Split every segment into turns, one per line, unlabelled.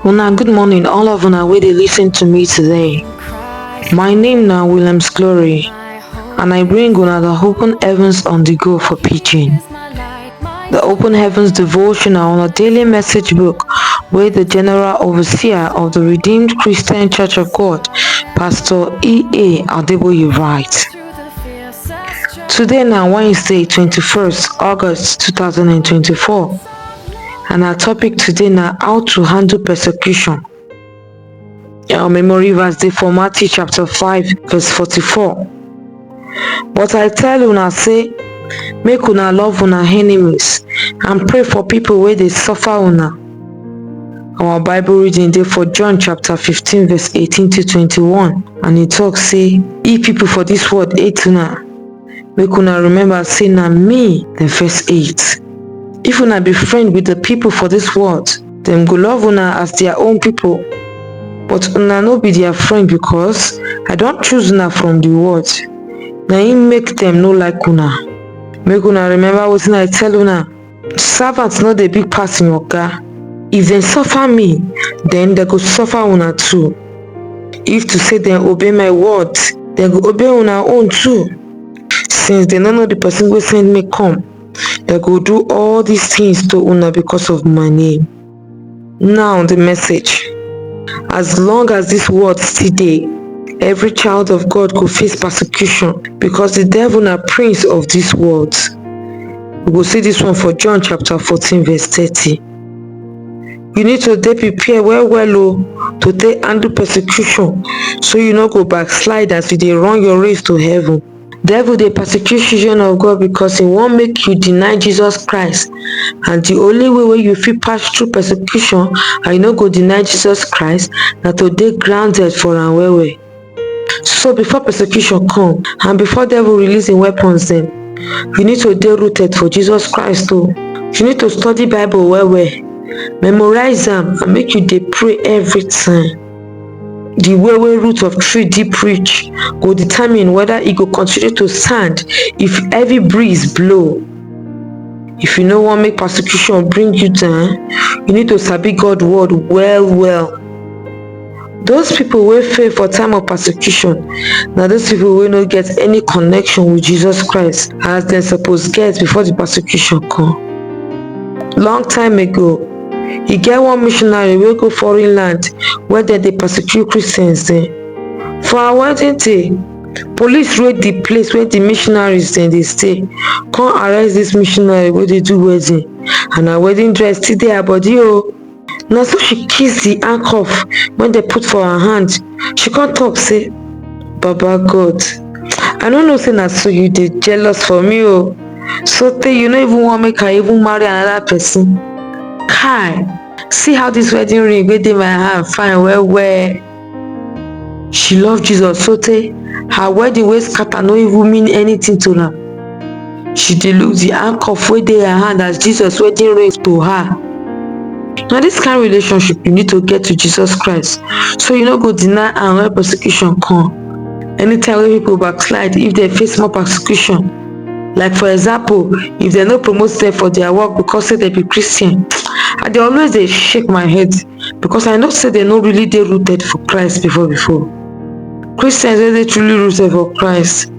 Una good morning, all of una wey dey lis ten to me today. My name na Williams Glory, and I bring una the Open Heavens on the Go for Pidgin. The Open Heavens devotional on a daily message book wey the General Overseer of the Redeemed Christian Church of God, Pastor E.A. Adeboye write. Today na Wednesday, 21st August 2024. And our topic today na how to handle persecution. Our memory verse dey for Matthew chapter 5 verse 44. But I tell una say, make una love una enemies and pray for people wey dey suffer una. Our Bible reading dey for John chapter 15 verse 18 to 21, and e talk say, if people for this world hate una, make una remember say na me dem first hate. If una be friend with the people for this world, dem go love una as their own people. But una no be their friend because I don choose una from the world. Na im make dem no like una. Make una remember wetin I tell una. Servants no dey big pass im oga. If dem suffer me, then dem go suffer una too. If to say dem obey my word, dem go obey una own too. Since dem no know the person wey send me come, dem go do all these things to una because of my name. Now the message. As long as this world still dey, every child of God go face persecution because the devil na prince of this world. We go see this one for John chapter 14 verse 30. You need to dey prepare well to take handle persecution so you no go backslide as you dey run your race to heaven. Devil dey persecute children of God because he wan make you deny Jesus Christ, and the only way wey you fit pass through persecution and you no go deny Jesus Christ na to dey grounded for am well. So before persecution come and before devil release im weapons dem, you need to dey rooted for Jesus Christ o. You need to study Bible well, memorize am and make you dey pray every time. The way wey root of tree deep reach go determine whether e go continue to stand if heavy breeze blow. If you no wan make persecution bring you down, you need to sabi God word well. Those people wey fail for time of persecution na those people wey no get any connection with Jesus Christ as dem suppose get before the persecution come. Long time ago, e get one missionary wey go foreign land where dem dey persecute Christians dem. For her wedding day, police raid the place where the missionaries dem dey stay, come arrest this missionary wey dey do wedding, and her wedding dress still dey her body o. Na so she kiss the handcuff wey dem put for her hand. She come talk say, Baba God, I no know say na so you dey jealous for me o, so tey you no even wan make I even marry another person. Kai, see how this wedding ring wey dey my hand fine well. She love Jesus so tey her wedding wey scatter no even mean anything to am. She dey look the handcuff wey dey her hand as Jesus wedding ring to her. Na this kind relationship you need to get to Jesus Christ so you no go deny am when persecution come. Anytime wey people backslide, if dem face more persecution, like for example, if dem no promote dem for their work because say dem be Christian, I dey always dey shake my head because I know say dem no really dey rooted for Christ before. Christians wey dey truly rooted for Christ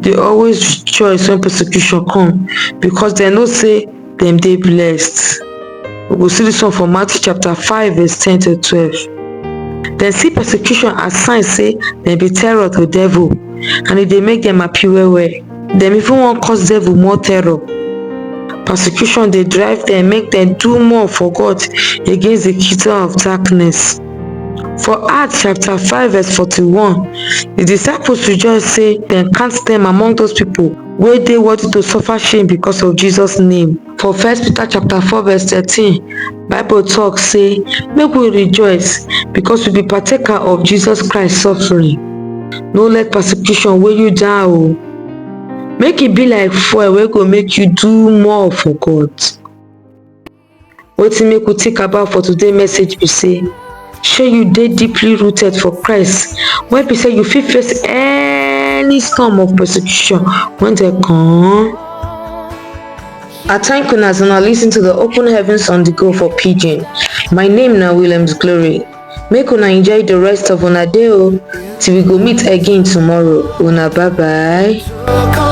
dey always rejoice when persecution come because dem know say dem dey blessed. We go see this one for Matthew chapter 5 verse 10 to 12. Dem see persecution as sign say dem be terror to devil, and e dey make dem happy well. Dem even wan cause devil more terror. Persecution dey drive dem make dem do more for God against the kingdom of darkness. For Acts chapter 5 verse 41, the disciples rejoice say dem count dem among those people wey dey worthy to suffer shame because of Jesus name. For 1 Peter chapter 4 verse 13, Bible talk say make we rejoice because we be partaker of Jesus Christ suffering. No let persecution weigh you down o. Make e be like fuel wey go make you do more for God. Wetin make we think about for today's message be say, shey you dey deeply rooted for Christ wey be say you fit face any storm of persecution when dem come. I thank una as una lis ten to the Open Heavens on the Go for Pidgin. My name na Williams Glory. Make una enjoy the rest of una day o till we go meet again tomorrow. Una bye bye.